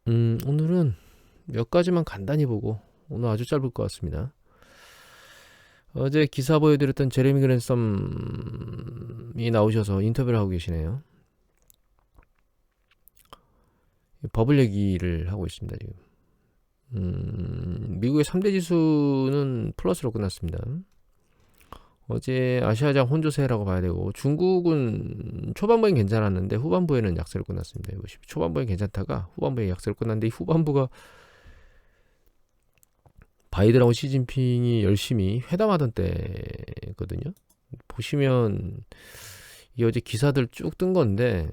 오늘은 몇 가지만 간단히 보고 오늘 아주 짧을 것 같습니다. 어제 기사 보여드렸던 제레미 그랜섬이 나오셔서 인터뷰를 하고 계시네요. 버블 얘기를 하고 있습니다, 지금. 미국의 3대 지수는 플러스로 끝났습니다. 어제 아시아장 혼조세라고 봐야 되고, 중국은 초반부엔 괜찮았는데 후반부에는 약세로 끝났습니다. 초반부엔 괜찮다가 후반부에 약세로 끝났는데, 이 후반부가 바이든하고 시진핑이 열심히 회담하던 때거든요. 보시면 이 어제 기사들 쭉 뜬 건데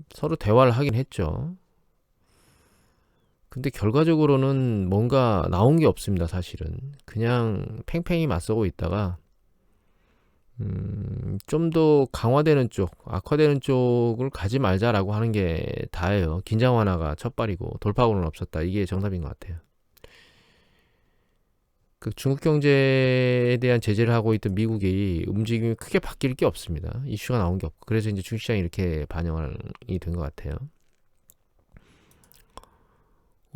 서로 대화를 하긴 했죠. 근데 결과적으로는 뭔가 나온 게 없습니다, 사실은. 그냥 팽팽히 맞서고 있다가 좀 더 강화되는 쪽, 악화되는 쪽을 가지 말자라고 하는 게 다예요. 긴장 완화가 첫발이고 돌파구는 없었다. 이게 정답인 것 같아요. 그 중국 경제에 대한 제재를 하고 있던 미국이 움직임이 크게 바뀔 게 없습니다. 이슈가 나온 게 없고. 그래서 이제 주식시장이 이렇게 반영이 된 것 같아요.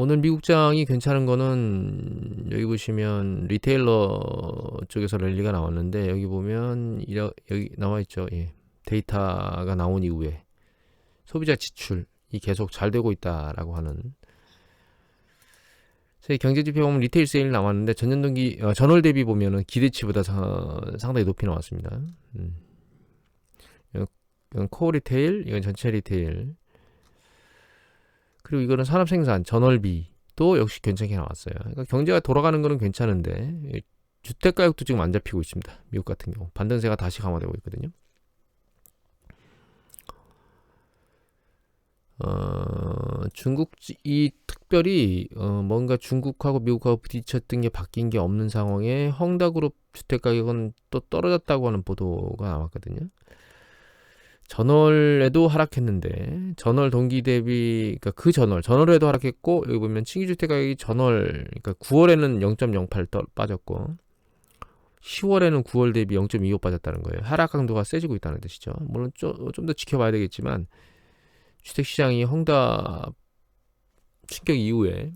오늘 미국장이 괜찮은 거는 여기 보시면 리테일러 쪽에서 랠리가 나왔는데 여기 보면 여기 나와 있죠. 예. 데이터가 나온 이후에 소비자 지출이 계속 잘 되고 있다라고 하는 경제 지표 보면 리테일 세일 나왔는데 전년 동기 전월 대비 보면은 기대치보다 상당히 높이 나왔습니다. 이건 코어 리테일, 이건 전체 리테일. 그리고 이거는 산업 생산 전월비도 역시 괜찮게 나왔어요. 그러니까 경제가 돌아가는 거는 괜찮은데 주택 가격도 지금 안 잡히고 있습니다. 미국 같은 경우 반등세가 다시 강화되고 있거든요. 중국이 특별히 뭔가 중국하고 미국하고 부딪혔던 게 바뀐 게 없는 상황에 헝다그룹 주택 가격은 또 떨어졌다고 하는 보도가 나왔거든요. 전월에도 하락했는데 전월 동기 대비 그러니까 그 전월에도 하락했고 여기 보면 신규주택 가격이 전월 그러니까 9월에는 0.08 빠졌고 10월에는 9월 대비 0.25 빠졌다는 거예요. 하락 강도가 세지고 있다는 뜻이죠. 물론 좀 더 지켜봐야 되겠지만 주택시장이 헝다 충격 이후에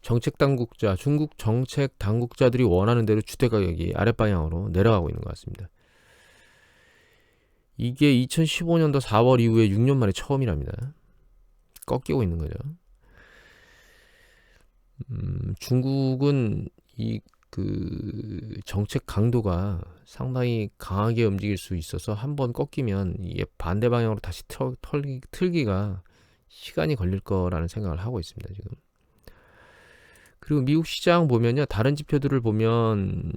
중국 정책 당국자들이 원하는 대로 주택가격이 아랫방향으로 내려가고 있는 것 같습니다. 이게 2015년도 4월 이후에 6년 만에 처음이랍니다. 꺾이고 있는 거죠. 중국은 그 정책 강도가 상당히 강하게 움직일 수 있어서 한번 꺾이면 이게 반대 방향으로 다시 틀기가 시간이 걸릴 거라는 생각을 하고 있습니다, 지금. 그리고 미국 시장 보면요, 다른 지표들을 보면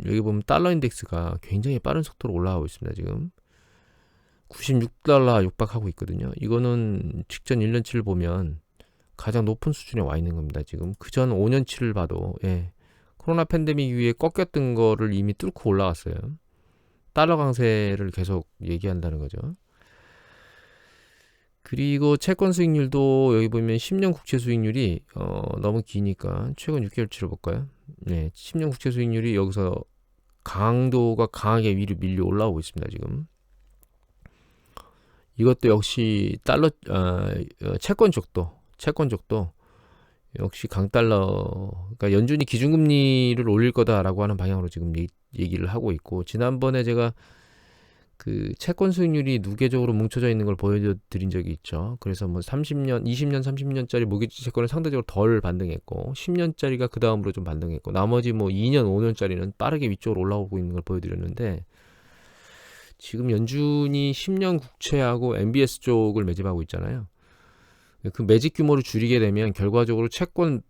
여기 보면 달러 인덱스가 굉장히 빠른 속도로 올라가고 있습니다, 지금. 96달러 육박하고 있거든요. 이거는 직전 1년치를 보면 가장 높은 수준에 와 있는 겁니다, 지금. 그전 5년치를 봐도 코로나 팬데믹 이후에 꺾였던 거를 이미 뚫고 올라갔어요. 달러 강세를 계속 얘기한다는 거죠. 그리고 채권 수익률도 여기 보면 10년 국채 수익률이 너무 기니까 최근 6개월치를 볼까요? 네, 10년 국채 수익률이 여기서 강도가 강하게 위로 밀려 올라오고 있습니다, 지금. 이것도 역시 채권 쪽도 역시 강달러, 그러니까 연준이 기준금리를 올릴 거다라고 하는 방향으로 지금 얘기를 하고 있고, 지난번에 제가 그 채권 수익률이 누계적으로 뭉쳐져 있는 걸 보여드린 적이 있죠. 그래서 뭐 30년, 20년, 30년짜리 모기지 채권은 상대적으로 덜 반등했고, 10년짜리가 그 다음으로 좀 반등했고, 나머지 뭐 2년, 5년짜리는 빠르게 위쪽으로 올라오고 있는 걸 보여드렸는데, 지금 연준이 10년 국채하고 MBS 쪽을 매집하고 있잖아요. 그 매집 규모를 줄이게 되면 결과적으로 채권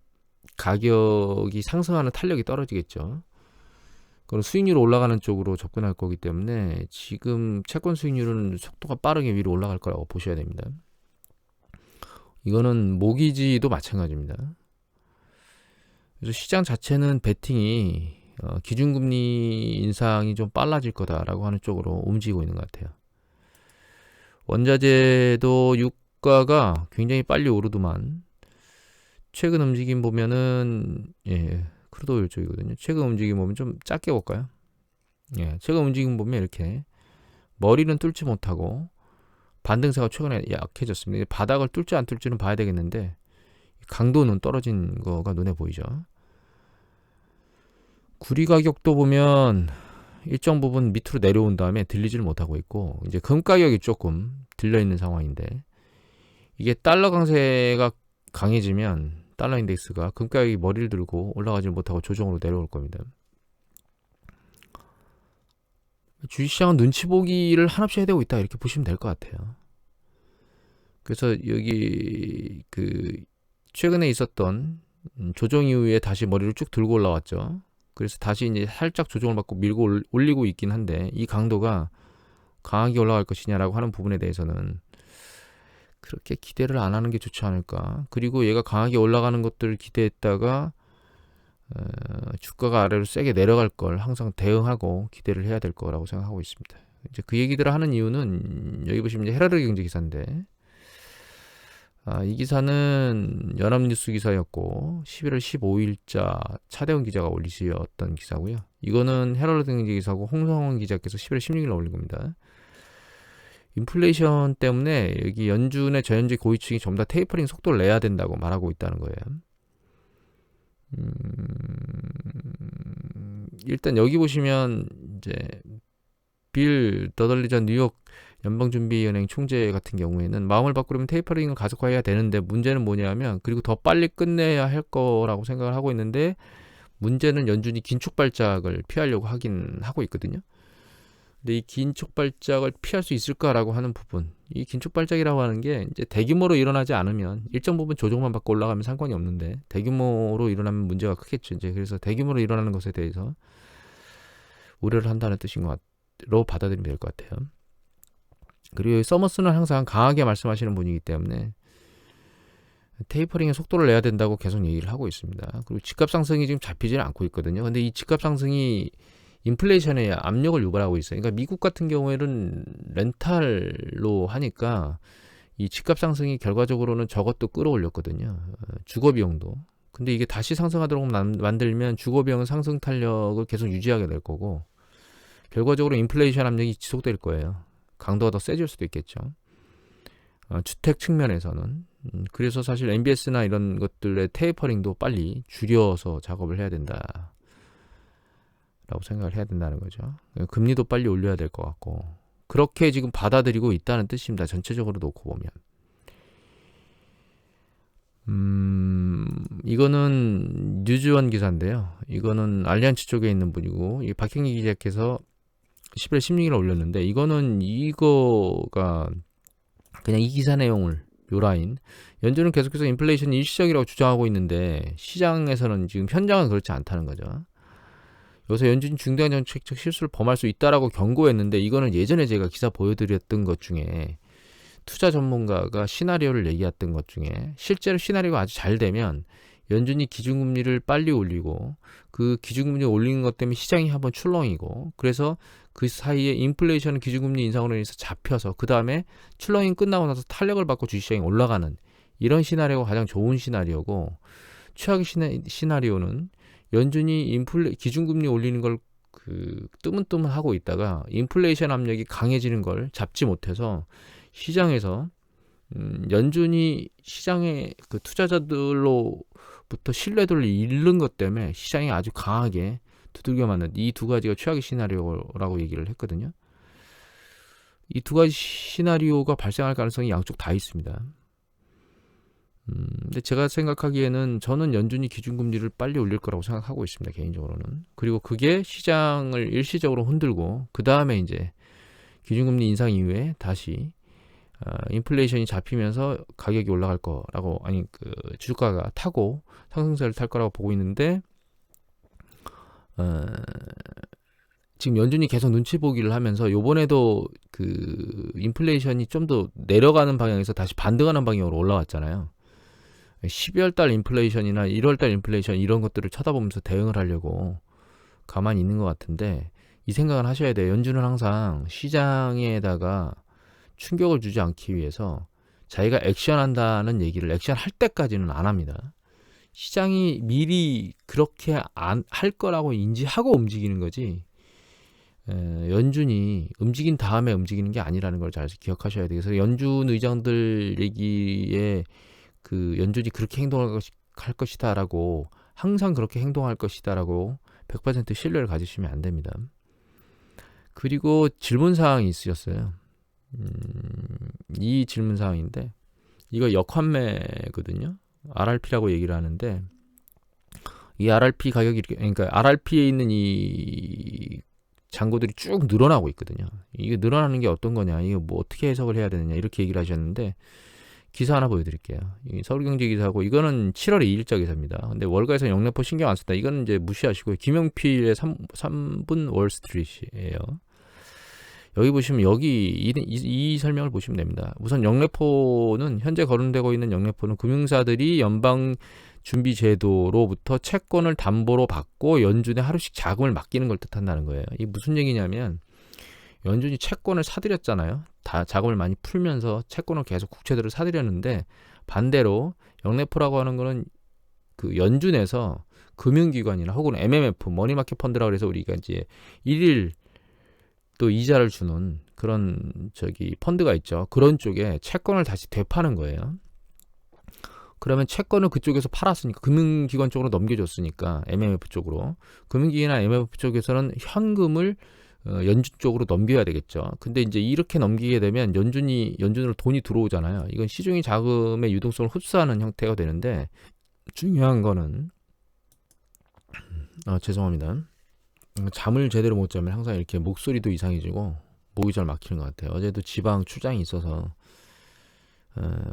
가격이 상승하는 탄력이 떨어지겠죠. 그럼 수익률이 올라가는 쪽으로 접근할 거기 때문에 지금 채권 수익률은 속도가 빠르게 위로 올라갈 거라고 보셔야 됩니다. 이거는 모기지도 마찬가지입니다. 그래서 시장 자체는 베팅이 기준금리 인상이 좀 빨라질 거다라고 하는 쪽으로 움직이고 있는 것 같아요. 원자재도 유가가 굉장히 빨리 오르더만 최근 움직임 보면은 크루드 오일 쪽이거든요. 최근 움직임 보면 좀 작게 볼까요? 최근 움직임 보면 이렇게 머리는 뚫지 못하고 반등세가 최근에 약해졌습니다. 바닥을 뚫지 안 뚫지는 봐야 되겠는데 강도는 떨어진 거가 눈에 보이죠. 구리 가격도 보면 일정 부분 밑으로 내려온 다음에 들리지를 못하고 있고, 이제 금 가격이 조금 들려 있는 상황인데, 이게 달러 강세가 강해지면 달러 인덱스가 금 가격이 머리를 들고 올라가지 못하고 조정으로 내려올 겁니다. 주식시장은 눈치 보기를 한없이 해대고 있다, 이렇게 보시면 될 것 같아요. 그래서 여기 최근에 있었던 조정 이후에 다시 머리를 쭉 들고 올라왔죠. 그래서 다시 이제 살짝 조정을 받고 밀고 올리고 있긴 한데, 이 강도가 강하게 올라갈 것이냐라고 하는 부분에 대해서는 그렇게 기대를 안 하는 게 좋지 않을까. 그리고 얘가 강하게 올라가는 것들을 기대했다가 주가가 아래로 세게 내려갈 걸 항상 대응하고 기대를 해야 될 거라고 생각하고 있습니다. 이제 그 얘기들을 하는 이유는 여기 보시면 이제 헤라ル드 경제 기사인데, 이 기사는 연합뉴스 기사였고 11월 15일자 차대원 기자가 올리셨던 기사고요. 이거는 헤럴드 경제 기사고 홍성원 기자께서 11월 16일 올린 겁니다. 인플레이션 때문에 여기 연준의 저현지 고위층이 좀 더 테이퍼링 속도를 내야 된다고 말하고 있다는 거예요. 일단 여기 보시면 이제 빌 더덜리 전 뉴욕 연방준비은행 총재 같은 경우에는 마음을 바꾸려면 테이퍼링을 가속화해야 되는데, 문제는 뭐냐면, 그리고 더 빨리 끝내야 할 거라고 생각을 하고 있는데, 문제는 연준이 긴축 발작을 피하려고 하긴 하고 있거든요. 근데 이 긴축 발작을 피할 수 있을까라고 하는 부분, 이 긴축 발작이라고 하는 게 이제 대규모로 일어나지 않으면 일정 부분 조정만 받고 올라가면 상관이 없는데, 대규모로 일어나면 문제가 크겠죠. 이제 그래서 대규모로 일어나는 것에 대해서 우려를 한다는 뜻인 것로 받아들이면 될 것 같아요. 그리고 서머스는 항상 강하게 말씀하시는 분이기 때문에 테이퍼링의 속도를 내야 된다고 계속 얘기를 하고 있습니다. 그리고 집값 상승이 지금 잡히지는 않고 있거든요. 근데 이 집값 상승이 인플레이션에 압력을 유발하고 있어요. 그러니까 미국 같은 경우에는 렌탈로 하니까 이 집값 상승이 결과적으로는 저것도 끌어올렸거든요. 주거 비용도. 근데 이게 다시 상승하도록 만들면 주거 비용은 상승 탄력을 계속 유지하게 될 거고, 결과적으로 인플레이션 압력이 지속될 거예요. 강도가 더 세질 수도 있겠죠. 주택 측면에서는. 그래서 사실 MBS나 이런 것들의 테이퍼링도 빨리 줄여서 작업을 해야 된다 라고 생각을 해야 된다는 거죠. 금리도 빨리 올려야 될 것 같고, 그렇게 지금 받아들이고 있다는 뜻입니다. 전체적으로 놓고 보면. 이거는 뉴즈원 기사인데요. 이거는 알리안츠 쪽에 있는 분이고, 이 박형기 기자께서 11월 16일에 올렸는데, 이거가 그냥 이 기사 내용을 요라인, 연준은 계속해서 인플레이션이 일시적이라고 주장하고 있는데 시장에서는 지금 현장은 그렇지 않다는 거죠. 여기서 연준이 중대한 정책적 실수를 범할 수 있다라고 경고했는데, 이거는 예전에 제가 기사 보여드렸던 것 중에 투자 전문가가 시나리오를 얘기했던 것 중에, 실제로 시나리오가 아주 잘 되면 연준이 기준금리를 빨리 올리고, 그 기준금리 올리는 것 때문에 시장이 한번 출렁이고, 그래서 그 사이에 인플레이션은 기준금리 인상으로 인해서 잡혀서 그 다음에 출렁이 끝나고 나서 탄력을 받고 주식시장이 올라가는, 이런 시나리오가 가장 좋은 시나리오고, 최악의 시나리오는 연준이 기준금리 올리는 걸 뜨문뜨문 하고 있다가 인플레이션 압력이 강해지는 걸 잡지 못해서 시장에서 연준이 시장의 그 투자자들로부터 신뢰도를 잃는 것 때문에 시장이 아주 강하게 두들겨 맞는, 이 두 가지가 최악의 시나리오라고 얘기를 했거든요. 이 두 가지 시나리오가 발생할 가능성이 양쪽 다 있습니다. 근데 제가 생각하기에는 저는 연준이 기준금리를 빨리 올릴 거라고 생각하고 있습니다. 개인적으로는. 그리고 그게 시장을 일시적으로 흔들고, 그 다음에 이제 기준금리 인상 이후에 다시 인플레이션이 잡히면서 가격이 올라갈 거라고, 주가가 타고 상승세를 탈 거라고 보고 있는데, 지금 연준이 계속 눈치 보기를 하면서 요번에도 인플레이션이 좀 더 내려가는 방향에서 다시 반등하는 방향으로 올라왔잖아요. 12월 달 인플레이션이나 1월 달 인플레이션, 이런 것들을 쳐다보면서 대응을 하려고 가만히 있는 것 같은데, 이 생각은 하셔야 돼요. 연준은 항상 시장에다가 충격을 주지 않기 위해서 자기가 액션한다는 얘기를 액션할 때까지는 안 합니다. 시장이 미리 그렇게 안 할 거라고 인지하고 움직이는 거지, 연준이 움직인 다음에 움직이는 게 아니라는 걸 잘 기억하셔야 돼요. 그래서 연준 의장들 얘기에 그 연준이 그렇게 행동할 것이다라고 항상 그렇게 행동할 것이다라고 100% 신뢰를 가지시면 안 됩니다. 그리고 질문 사항이 있으셨어요. 이 질문 사항인데 이거 역환매거든요. RRP라고 얘기를 하는데 이 RRP 가격이 그러니까 RRP에 있는 이 잔고들이 쭉 늘어나고 있거든요. 이게 늘어나는 게 어떤 거냐, 이거 뭐 어떻게 해석을 해야 되느냐 이렇게 얘기를 하셨는데 기사 하나 보여드릴게요. 이 서울경제 기사고 이거는 7월 2일자 기사입니다. 근데 월가에서 영래포 신경 안 썼다. 이거는 이제 무시하시고요. 김용필의 3분 월스트리트예요. 여기 보시면 이 설명을 보시면 됩니다. 우선 영래포는 현재 거론되고 있는 영래포는 금융사들이 연방준비제도로부터 채권을 담보로 받고 연준에 하루씩 자금을 맡기는 걸 뜻한다는 거예요. 이게 무슨 얘기냐면 연준이 채권을 사들였잖아요. 다 자금을 많이 풀면서 채권을 계속 국채들을 사들였는데 반대로 영래포라고 하는 거는 그 연준에서 금융기관이나 혹은 MMF 머니마켓 펀드라고 해서 우리가 이제 일일 또 이자를 주는 그런 펀드가 있죠. 그런 쪽에 채권을 다시 되파는 거예요. 그러면 채권을 그쪽에서 팔았으니까 금융기관 쪽으로 넘겨줬으니까 MMF 쪽으로 금융기관이나 MMF 쪽에서는 현금을 연준 쪽으로 넘겨야 되겠죠. 근데 이제 이렇게 넘기게 되면 연준으로 돈이 들어오잖아요. 이건 시중의 자금의 유동성을 흡수하는 형태가 되는데 중요한 거는 죄송합니다. 잠을 제대로 못 자면 항상 이렇게 목소리도 이상해지고 목이 잘 막히는 것 같아요. 어제도 지방 출장이 있어서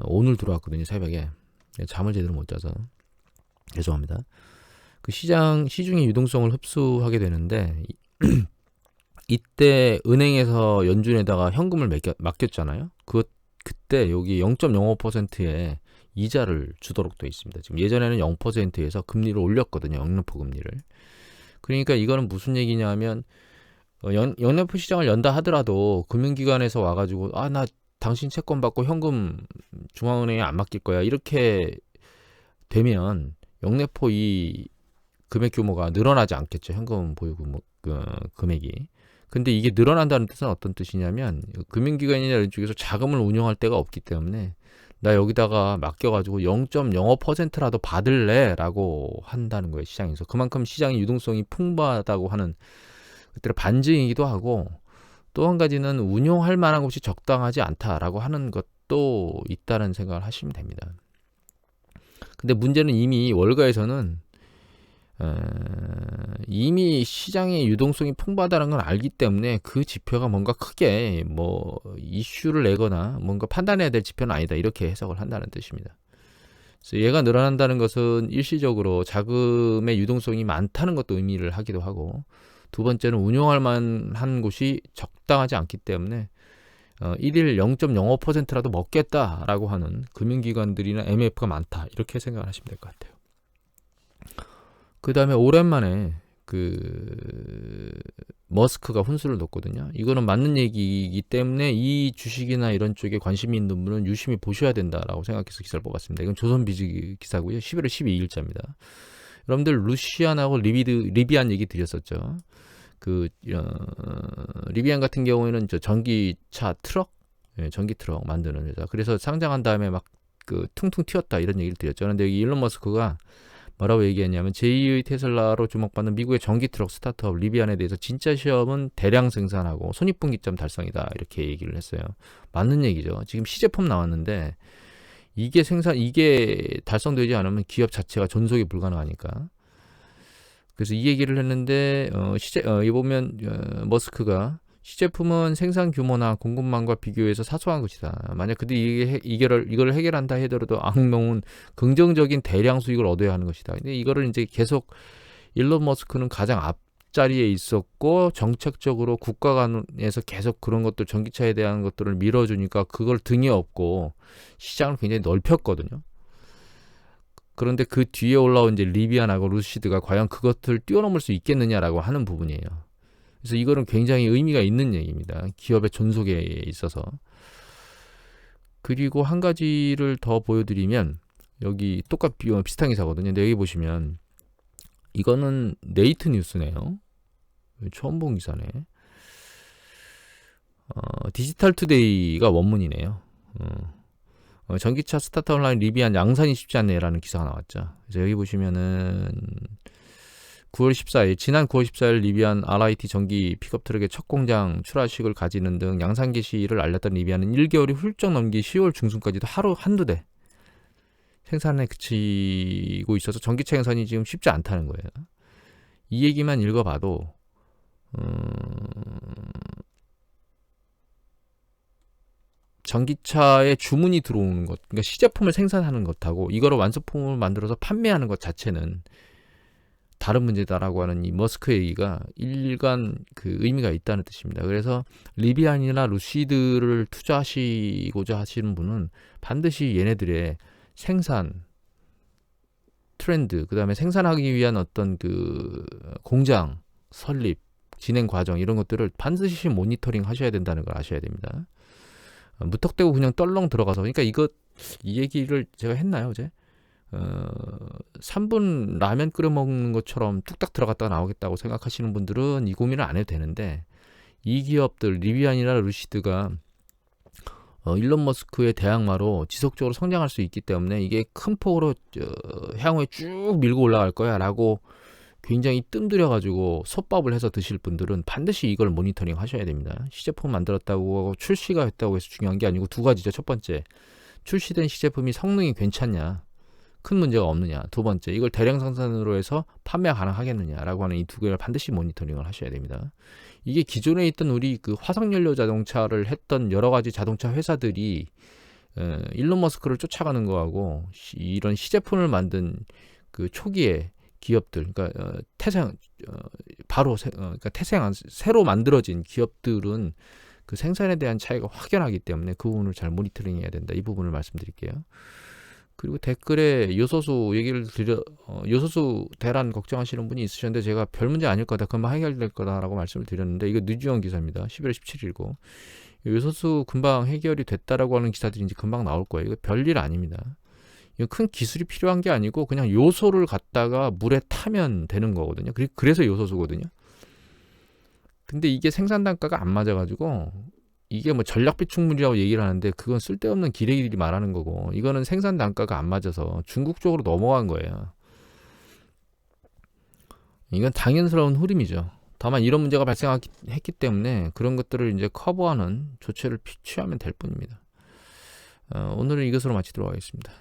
오늘 들어왔거든요, 새벽에. 잠을 제대로 못 자서 죄송합니다. 그 시중의 유동성을 흡수하게 되는데 이때 은행에서 연준에다가 현금을 맡겼잖아요. 그때 여기 0.05%의 이자를 주도록 되어 있습니다. 지금 예전에는 0%에서 금리를 올렸거든요. 영래포 금리를. 그러니까 이거는 무슨 얘기냐면 영래포 시장을 연다 하더라도 금융기관에서 와가지고 나 당신 채권 받고 현금 중앙은행에 안 맡길 거야 이렇게 되면 영래포 이 금액 규모가 늘어나지 않겠죠. 현금 보유 금액이. 근데 이게 늘어난다는 뜻은 어떤 뜻이냐면 금융기관이나 이런 쪽에서 자금을 운용할 데가 없기 때문에 나 여기다가 맡겨가지고 0.05%라도 받을래 라고 한다는 거예요. 시장에서. 그만큼 시장의 유동성이 풍부하다고 하는 그때의 반증이기도 하고 또 한 가지는 운용할 만한 곳이 적당하지 않다라고 하는 것도 있다는 생각을 하시면 됩니다. 근데 문제는 이미 월가에서는 이미 시장의 유동성이 풍부하다는 걸 알기 때문에 그 지표가 뭔가 크게 뭐 이슈를 내거나 뭔가 판단해야 될 지표는 아니다 이렇게 해석을 한다는 뜻입니다. 그래서 얘가 늘어난다는 것은 일시적으로 자금의 유동성이 많다는 것도 의미를 하기도 하고 두 번째는 운용할 만한 곳이 적당하지 않기 때문에 1일 0.05%라도 먹겠다라고 하는 금융기관들이나 MF가 많다 이렇게 생각을 하시면 될 것 같아요. 그 다음에 오랜만에 머스크가 훈수를 뒀거든요. 이거는 맞는 얘기이기 때문에 이 주식이나 이런 쪽에 관심이 있는 분은 유심히 보셔야 된다라고 생각해서 기사를 뽑았습니다. 이건 조선비즈 기사고요. 11월 12일자입니다. 여러분들 루시안하고 리비안 얘기 드렸었죠. 리비안 같은 경우에는 전기차 트럭, 전기 트럭 만드는 회사. 그래서 상장한 다음에 막 퉁퉁 튀었다 이런 얘기를 드렸죠. 그런데 여기 일론 머스크가 뭐라고 얘기했냐면 제2의 테슬라로 주목받는 미국의 전기 트럭 스타트업 리비안에 대해서 진짜 시험은 대량 생산하고 손익분기점 달성이다 이렇게 얘기를 했어요. 맞는 얘기죠. 지금 시제품 나왔는데 이게 달성되지 않으면 기업 자체가 존속이 불가능하니까. 그래서 이 얘기를 했는데 이 보면 머스크가 시제품은 생산 규모나 공급망과 비교해서 사소한 것이다. 만약 그들이 이걸 해결한다 하더라도 악몽은 긍정적인 대량 수익을 얻어야 하는 것이다. 근데 이거를 이제 계속 일론 머스크는 가장 앞자리에 있었고 정책적으로 국가 간에서 계속 그런 것들 전기차에 대한 것들을 밀어주니까 그걸 등에 업고 시장을 굉장히 넓혔거든요. 그런데 그 뒤에 올라온 이제 리비안하고 루시드가 과연 그것을 뛰어넘을 수 있겠느냐라고 하는 부분이에요. 그래서 이거는 굉장히 의미가 있는 얘기입니다. 기업의 존속에 있어서. 그리고 한 가지를 더 보여드리면 여기 비슷한 기사거든요. 근데 여기 보시면 이거는 네이트 뉴스네요. 처음 본 기사네. 디지털 투데이가 원문이네요. 전기차 스타트 온라인 리비안 양산이 쉽지 않네라는 기사가 나왔죠. 그래서 여기 보시면은 9월 14일 지난 9월 14일 리비안 RIT 전기 픽업 트럭의 첫 공장 출하식을 가지는 등 양산 개시를 알렸던 리비안은 1개월이 훌쩍 넘긴 10월 중순까지도 하루 한두 대 생산에 그치고 있어서 전기차 양산이 지금 쉽지 않다는 거예요. 이 얘기만 읽어봐도 전기차에 주문이 들어오는 것, 그러니까 시제품을 생산하는 것하고 이거를 완성품을 만들어서 판매하는 것 자체는 다른 문제다라고 하는 이 머스크 얘기가 일간 그 의미가 있다는 뜻입니다. 그래서 리비안이나 루시드를 투자하시고자 하시는 분은 반드시 얘네들의 생산 트렌드, 그 다음에 생산하기 위한 어떤 그 공장 설립, 진행 과정 이런 것들을 반드시 모니터링 하셔야 된다는 걸 아셔야 됩니다. 무턱대고 그냥 떨렁 들어가서, 그러니까 이 얘기를 제가 했나요 어제? 3분 라면 끓여 먹는 것처럼 뚝딱 들어갔다가 나오겠다고 생각하시는 분들은 이 고민을 안 해도 되는데, 이 기업들 리비안이나 루시드가 일론 머스크의 대항마로 지속적으로 성장할 수 있기 때문에 이게 큰 폭으로 향후에 쭉 밀고 올라갈 거야 라고 굉장히 뜸들여가지고 솥밥을 해서 드실 분들은 반드시 이걸 모니터링 하셔야 됩니다. 시제품 만들었다고 하고 출시가 했다고 해서 중요한 게 아니고 두 가지죠. 첫 번째, 출시된 시제품이 성능이 괜찮냐, 큰 문제가 없느냐. 두 번째, 이걸 대량 생산으로 해서 판매가 가능하겠느냐라고 하는 이 두 개를 반드시 모니터링을 하셔야 됩니다. 이게 기존에 있던 우리 그 화석연료 자동차를 했던 여러 가지 자동차 회사들이 일론 머스크를 쫓아가는 거하고 이런 시제품을 만든 그 초기에 기업들, 그러니까 그러니까 태생한 새로 만들어진 기업들은 그 생산에 대한 차이가 확연하기 때문에 그 부분을 잘 모니터링해야 된다. 이 부분을 말씀드릴게요. 그리고 댓글에 요소수 얘기를 요소수 대란 걱정하시는 분이 있으셨는데 제가 별 문제 아닐 거다, 금방 해결될 거다라고 말씀을 드렸는데, 이거 뉴지원 기사입니다. 11월 17일고 요소수 금방 해결이 됐다라고 하는 기사들이 이제 금방 나올 거예요. 이거 별일 아닙니다. 이거 큰 기술이 필요한 게 아니고 그냥 요소를 갖다가 물에 타면 되는 거거든요. 그래서 요소수거든요. 근데 이게 생산 단가가 안 맞아가지고 이게 뭐 전략 비축물이라고 얘기를 하는데 그건 쓸데없는 기레기들이 말하는 거고, 이거는 생산 단가가 안 맞아서 중국 쪽으로 넘어간 거예요. 이건 당연스러운 흐름이죠. 다만 이런 문제가 발생했기 때문에 그런 것들을 이제 커버하는 조치를 취하면 될 뿐입니다. 오늘은 이것으로 마치도록 하겠습니다.